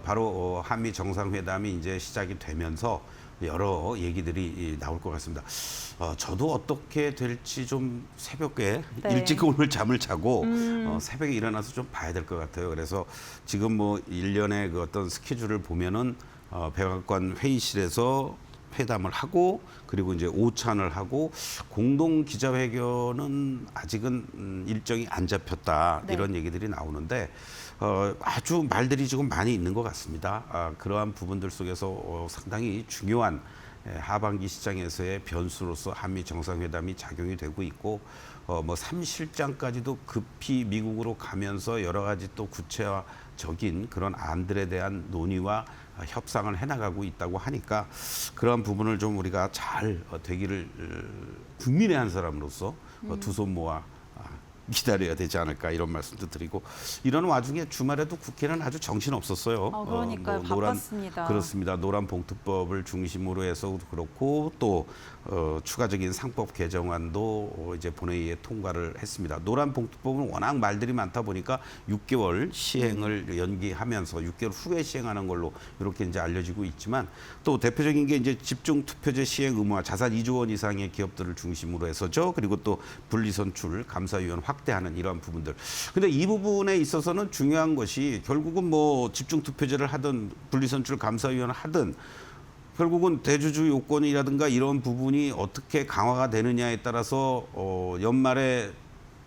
바로 한미 정상회담이 이제 시작이 되면서 여러 얘기들이 나올 것 같습니다. 저도 어떻게 될지 좀 새벽에 네. 일찍 오늘 잠을 자고 새벽에 일어나서 좀 봐야 될 것 같아요. 그래서 지금 뭐 일련의 그 어떤 스케줄을 보면은 백악관 회의실에서 회담을 하고, 그리고 이제 오찬을 하고, 공동 기자회견은 아직은 일정이 안 잡혔다. 네. 이런 얘기들이 나오는데 아주 말들이 지금 많이 있는 것 같습니다. 그러한 부분들 속에서 상당히 중요한 하반기 시장에서의 변수로서 한미 정상회담이 작용이 되고 있고 뭐 3실장까지도 급히 미국으로 가면서 여러 가지 또 구체화적인 그런 안들에 대한 논의와 협상을 해나가고 있다고 하니까 그러한 부분을 좀 우리가 잘 되기를 국민의 한 사람으로서 두 손 모아 기다려야 되지 않을까 이런 말씀도 드리고 이런 와중에 주말에도 국회는 아주 정신 없었어요. 그러니까요. 바빴습니다. 그렇습니다. 노란 봉투법을 중심으로 해서 그렇고 또 추가적인 상법 개정안도 이제 본회의에 통과를 했습니다. 노란 봉투법은 워낙 말들이 많다 보니까 6개월 시행을 연기하면서 6개월 후에 시행하는 걸로 이렇게 이제 알려지고 있지만 또 대표적인 게 이제 집중 투표제 시행 의무화 자산 2조 원 이상의 기업들을 중심으로 해서죠. 그리고 또 분리선출 감사위원 확대하는 이러한 부분들. 근데 이 부분에 있어서는 중요한 것이 결국은 뭐 집중 투표제를 하든 분리선출 감사위원을 하든 결국은 대주주 요건이라든가 이런 부분이 어떻게 강화가 되느냐에 따라서 연말에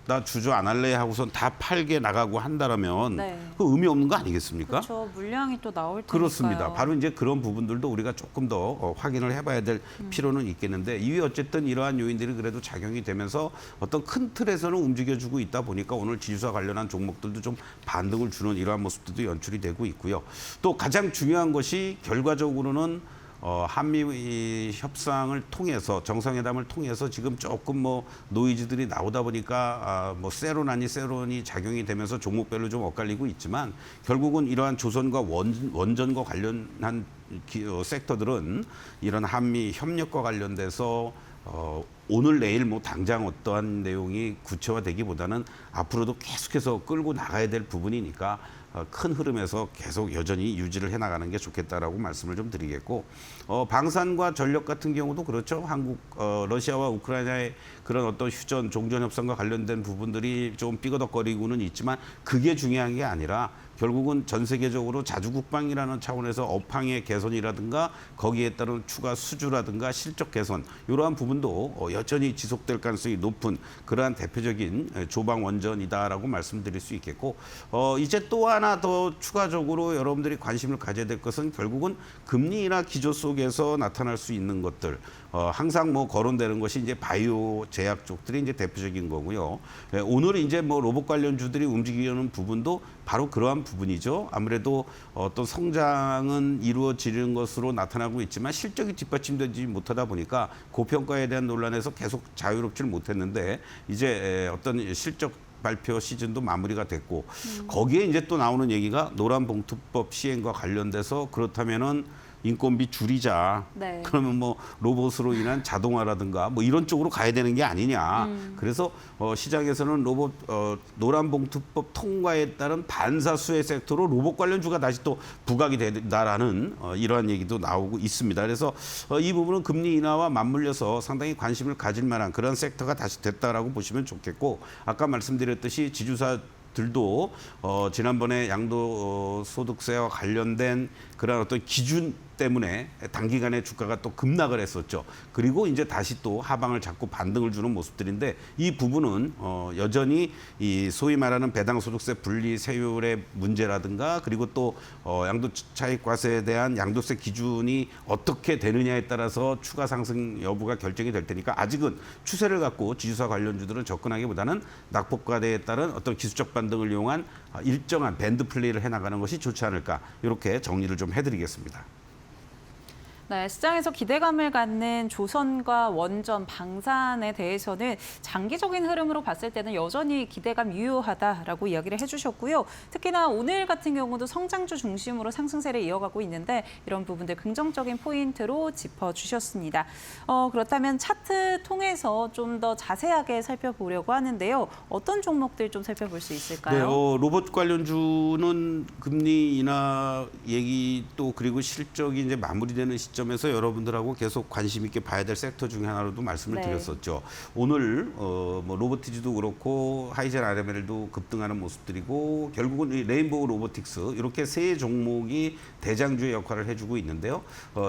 나 주주 안 할래 하고선 다 팔게 나가고 한다라면 네. 그 의미 없는 거 아니겠습니까? 그렇죠. 물량이 또 나올 테니까요. 그렇습니다. 바로 이제 그런 부분들도 우리가 조금 더 확인을 해봐야 될 필요는 있겠는데 이게 어쨌든 이러한 요인들이 그래도 작용이 되면서 어떤 큰 틀에서는 움직여주고 있다 보니까 오늘 지주사 관련한 종목들도 좀 반등을 주는 이러한 모습들도 연출이 되고 있고요. 또 가장 중요한 것이 결과적으로는 한미 협상을 통해서 정상회담을 통해서 지금 조금 뭐 노이즈들이 나오다 보니까 뭐 세론이 작용이 되면서 종목별로 좀 엇갈리고 있지만 결국은 이러한 조선과 원전과 관련한 섹터들은 이런 한미 협력과 관련돼서 오늘 내일 뭐 당장 어떠한 내용이 구체화되기보다는 앞으로도 계속해서 끌고 나가야 될 부분이니까 큰 흐름에서 계속 여전히 유지를 해나가는 게 좋겠다라고 말씀을 좀 드리겠고 방산과 전력 같은 경우도 그렇죠. 한국 러시아와 우크라이나의 그런 어떤 휴전 종전 협상과 관련된 부분들이 좀 삐거덕거리고는 있지만 그게 중요한 게 아니라 결국은 전 세계적으로 자주국방이라는 차원에서 업황의 개선이라든가 거기에 따른 추가 수주라든가 실적 개선 이러한 부분도 여전히 지속될 가능성이 높은 그러한 대표적인 조방 원전이다라고 말씀드릴 수 있겠고 이제 또 하나 더 추가적으로 여러분들이 관심을 가져야 될 것은 결국은 금리나 기조 속에서 나타날 수 있는 것들 항상 뭐 거론되는 것이 이제 바이오 제약 쪽들이 이제 대표적인 거고요. 오늘 이제 뭐 로봇 관련주들이 움직이려는 부분도 바로 그러한 부분이죠. 아무래도 어떤 성장은 이루어지는 것으로 나타나고 있지만 실적이 뒷받침되지 못하다 보니까 고평가에 대한 논란에서 계속 자유롭지를 못했는데 이제 어떤 실적 발표 시즌도 마무리가 됐고 거기에 이제 또 나오는 얘기가 노란봉투법 시행과 관련돼서 그렇다면은 인건비 줄이자. 네. 그러면 뭐 로봇으로 인한 자동화라든가 뭐 이런 쪽으로 가야 되는 게 아니냐. 그래서 시장에서는 로봇 노란봉투법 통과에 따른 반사수혜 섹터로 로봇 관련주가 다시 또 부각이 된다라는 이러한 얘기도 나오고 있습니다. 그래서 이 부분은 금리 인하와 맞물려서 상당히 관심을 가질 만한 그런 섹터가 다시 됐다라고 보시면 좋겠고 아까 말씀드렸듯이 지주사들도 지난번에 양도소득세와 관련된 그런 어떤 기준 때문에 단기간에 주가가 또 급락을 했었죠. 그리고 이제 다시 또 하방을 잡고 반등을 주는 모습들인데 이 부분은 여전히 이 소위 말하는 배당소득세 분리 세율의 문제라든가 그리고 또 양도차익과세에 대한 양도세 기준이 어떻게 되느냐에 따라서 추가 상승 여부가 결정이 될 테니까 아직은 추세를 갖고 지주사 관련주들은 접근하기보다는 낙폭과대에 따른 어떤 기술적 반등을 이용한 일정한 밴드 플레이를 해나가는 것이 좋지 않을까 이렇게 정리를 좀 해드리겠습니다. 네, 시장에서 기대감을 갖는 조선과 원전, 방산에 대해서는 장기적인 흐름으로 봤을 때는 여전히 기대감 유효하다라고 이야기를 해주셨고요. 특히나 오늘 같은 경우도 성장주 중심으로 상승세를 이어가고 있는데 이런 부분들 긍정적인 포인트로 짚어주셨습니다. 그렇다면 차트 통해서 좀 더 자세하게 살펴보려고 하는데요. 어떤 종목들 좀 살펴볼 수 있을까요? 네, 로봇 관련주는 금리 인하 얘기 또 그리고 실적이 이제 마무리되는 시점에서 여러분들하고 계속 관심 있게 봐야 될 섹터 중에 하나로도 말씀을 네. 드렸었죠. 오늘 뭐 로보티즈도 그렇고 하이젠 RML도 급등하는 모습들이고 결국은 이 레인보우 로보틱스 이렇게 세 종목이 대장주의 역할을 해주고 있는데요.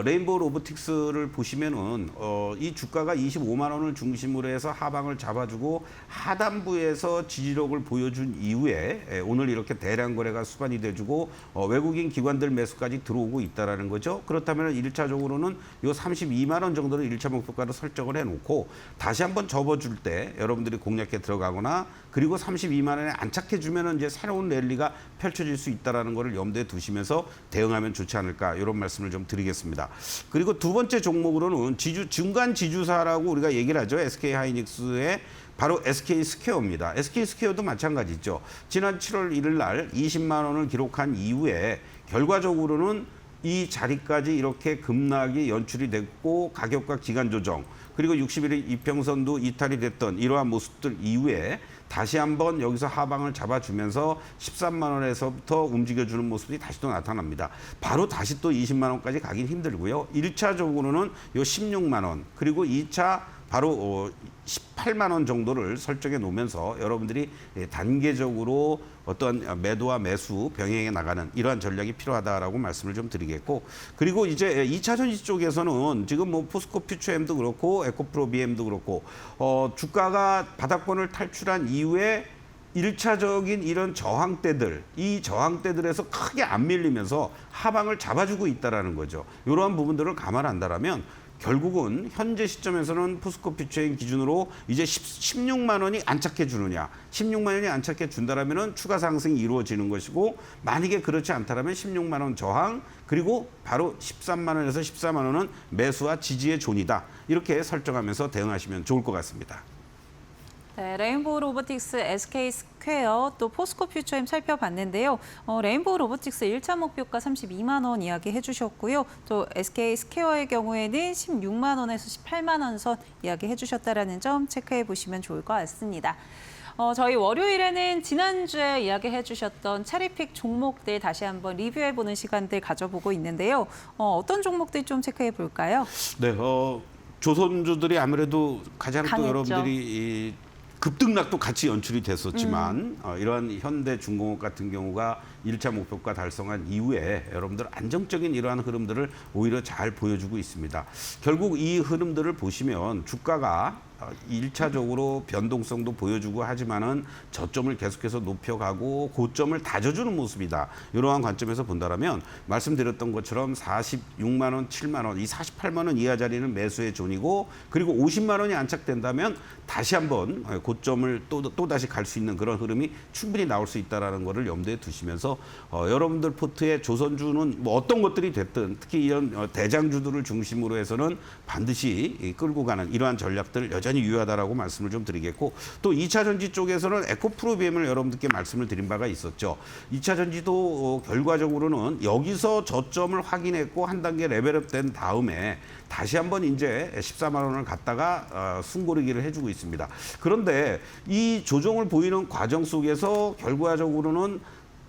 레인보우 로보틱스를 보시면은 이 주가가 25만 원을 중심으로 해서 하방을 잡아주고 하단부에서 지지력을 보여준 이후에 오늘 이렇게 대량 거래가 수반이 돼주고 외국인 기관들 매수까지 들어오고 있다라는 거죠. 그렇다면 1차적으로 일차적으로는 요 32만 원 정도를 1차 목표가로 설정을 해놓고 다시 한번 접어줄 때 여러분들이 공략에 들어가거나 그리고 32만 원에 안착해 주면은 이제 새로운 랠리가 펼쳐질 수 있다라는 거를 염두에 두시면서 대응하면 좋지 않을까 이런 말씀을 좀 드리겠습니다. 그리고 두 번째 종목으로는 중간 지주사라고 우리가 얘기를 하죠. SK 하이닉스의 바로 SK 스퀘어입니다. SK 스퀘어도 마찬가지죠. 지난 7월 1일 날 20만 원을 기록한 이후에 결과적으로는 이 자리까지 이렇게 급락이 연출이 됐고 가격과 기간 조정 그리고 60일의 이평선도 이탈이 됐던 이러한 모습들 이후에 다시 한번 여기서 하방을 잡아주면서 13만 원에서부터 움직여주는 모습이 다시 또 나타납니다. 바로 다시 또 20만 원까지 가긴 힘들고요. 1차적으로는 요 16만 원 그리고 2차 바로 18만 원 정도를 설정해 놓으면서 여러분들이 단계적으로 어떤 매도와 매수 병행해 나가는 이러한 전략이 필요하다라고 말씀을 좀 드리겠고 그리고 이제 2차 전지 쪽에서는 지금 뭐 포스코 퓨처엠도 그렇고 에코프로 BM도 그렇고 주가가 바닥권을 탈출한 이후에 1차적인 이런 저항대들, 이 저항대들에서 크게 안 밀리면서 하방을 잡아주고 있다라는 거죠. 이러한 부분들을 감안한다라면 결국은 현재 시점에서는 포스코 퓨처엠 기준으로 이제 16만 원이 안착해 주느냐, 16만 원이 안착해 준다라면은 추가 상승이 이루어지는 것이고 만약에 그렇지 않다라면 16만 원 저항 그리고 바로 13만 원에서 14만 원은 매수와 지지의 존이다. 이렇게 설정하면서 대응하시면 좋을 것 같습니다. 네, 레인보우 로보틱스, SK 스퀘어, 또 포스코 퓨처엠 살펴봤는데요. 레인보우 로보틱스 1차 목표가 32만 원 이야기해 주셨고요. 또 SK 스퀘어의 경우에는 16만 원에서 18만 원 선 이야기해 주셨다는 점 체크해 보시면 좋을 것 같습니다. 저희 월요일에는 지난주에 이야기해 주셨던 차리픽 종목들 다시 한번 리뷰해 보는 시간들 가져보고 있는데요. 어떤 종목들 좀 체크해 볼까요? 네, 조선주들이 아무래도 가장 또 강했죠. 여러분들이 급등락도 같이 연출이 됐었지만 이러한 현대중공업 같은 경우가 1차 목표가 달성한 이후에 여러분들 안정적인 이러한 흐름들을 오히려 잘 보여주고 있습니다. 결국 이 흐름들을 보시면 주가가 1차적으로 변동성도 보여주고 하지만은 저점을 계속해서 높여가고 고점을 다져주는 모습이다. 이러한 관점에서 본다라면 말씀드렸던 것처럼 46만 원, 7만 원, 이 48만 원 이하 자리는 매수의 존이고 그리고 50만 원이 안착된다면 다시 한번 고점을 또 다시 갈 수 있는 그런 흐름이 충분히 나올 수 있다라는 것을 염두에 두시면서 여러분들 포트에 조선주는 뭐 어떤 것들이 됐든 특히 이런 대장주들을 중심으로 해서는 반드시 끌고 가는 이러한 전략들 여전히 유효하다라고 말씀을 좀 드리겠고 또 2차 전지 쪽에서는 에코프로 BM을 여러분들께 말씀을 드린 바가 있었죠. 2차 전지도 결과적으로는 여기서 저점을 확인했고 한 단계 레벨업 된 다음에 다시 한번 이제 14만 원을 갖다가 숨고르기를 해주고 있습니다. 그런데 이 조정을 보이는 과정 속에서 결과적으로는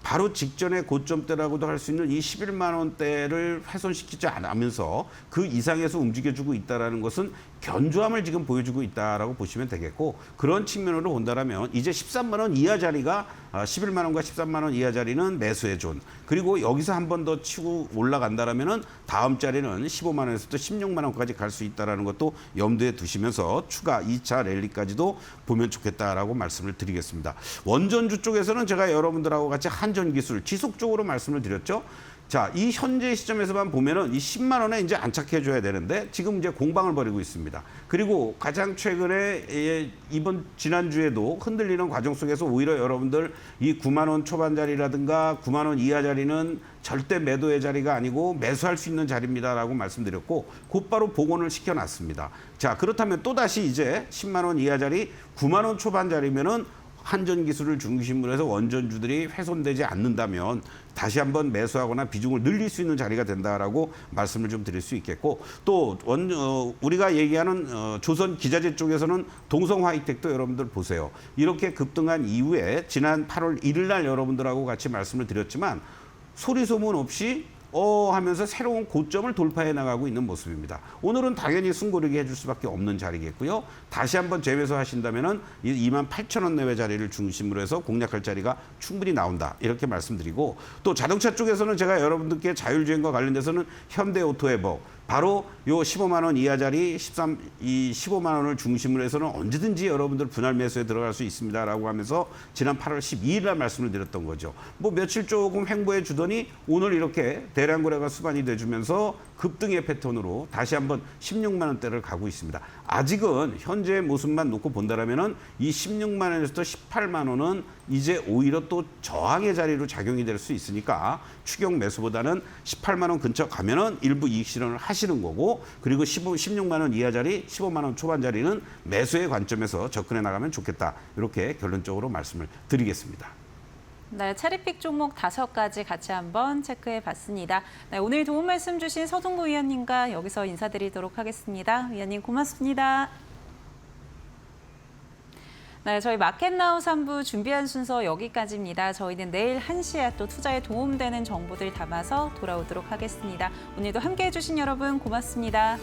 바로 직전의 고점대라고도 할 수 있는 이 11만 원대를 훼손시키지 않으면서 그 이상에서 움직여주고 있다는 것은 견조함을 지금 보여주고 있다라고 보시면 되겠고 그런 측면으로 본다면 이제 13만 원 이하 자리가 11만 원과 13만 원 이하 자리는 매수의 존 그리고 여기서 한 번 더 치고 올라간다라면은 다음 자리는 15만 원에서부터 16만 원까지 갈 수 있다라는 것도 염두에 두시면서 추가 2차 랠리까지도 보면 좋겠다라고 말씀을 드리겠습니다. 원전주 쪽에서는 제가 여러분들하고 같이 한전기술 지속적으로 말씀을 드렸죠. 자, 이 현재 시점에서만 보면은 이 10만 원에 이제 안착해 줘야 되는데 지금 이제 공방을 벌이고 있습니다. 그리고 가장 최근에 지난주에도 흔들리는 과정 속에서 오히려 여러분들 이 9만 원 초반 자리라든가 9만 원 이하 자리는 절대 매도의 자리가 아니고 매수할 수 있는 자리입니다라고 말씀드렸고 곧바로 복원을 시켜놨습니다. 자, 그렇다면 또다시 이제 10만 원 이하 자리 9만 원 초반 자리면은 한전기술을 중심으로 해서 원전주들이 훼손되지 않는다면 다시 한번 매수하거나 비중을 늘릴 수 있는 자리가 된다라고 말씀을 좀 드릴 수 있겠고 또 우리가 얘기하는 조선 기자재 쪽에서는 동성 화이텍도 여러분들 보세요. 이렇게 급등한 이후에 지난 8월 1일 날 여러분들하고 같이 말씀을 드렸지만 소리 소문 없이 하면서 새로운 고점을 돌파해 나가고 있는 모습입니다. 오늘은 당연히 숨고르기 해줄 수밖에 없는 자리겠고요. 다시 한번 재매수 하신다면은 28,000원 내외 자리를 중심으로 해서 공략할 자리가 충분히 나온다. 이렇게 말씀드리고 또 자동차 쪽에서는 제가 여러분들께 자율주행과 관련돼서는 현대오토에버 바로 요 15만 원 이하짜리 15만 원을 중심으로 해서는 언제든지 여러분들 분할 매수에 들어갈 수 있습니다라고 하면서 지난 8월 12일 날 말씀을 드렸던 거죠. 뭐 며칠 조금 횡보해 주더니 오늘 이렇게 대량 거래가 수반이 돼주면서 급등의 패턴으로 다시 한번 16만 원대를 가고 있습니다. 아직은 현재의 모습만 놓고 본다라면은 이 16만 원에서 18만 원은 이제 오히려 또 저항의 자리로 작용이 될 수 있으니까 추격 매수보다는 18만 원 근처 가면은 일부 이익 실현을 하시는 거고, 그리고 16만 원 이하짜리 15만 원 초반짜리는 매수의 관점에서 접근해 나가면 좋겠다. 이렇게 결론적으로 말씀을 드리겠습니다. 네, 체리픽 종목 5가지 같이 한번 체크해 봤습니다. 네, 오늘 도움 말씀 주신 서동구 위원님과 여기서 인사드리도록 하겠습니다. 위원님 고맙습니다. 네, 저희 마켓나우 3부 준비한 순서 여기까지입니다. 저희는 내일 1시에 또 투자에 도움되는 정보들 담아서 돌아오도록 하겠습니다. 오늘도 함께해 주신 여러분 고맙습니다.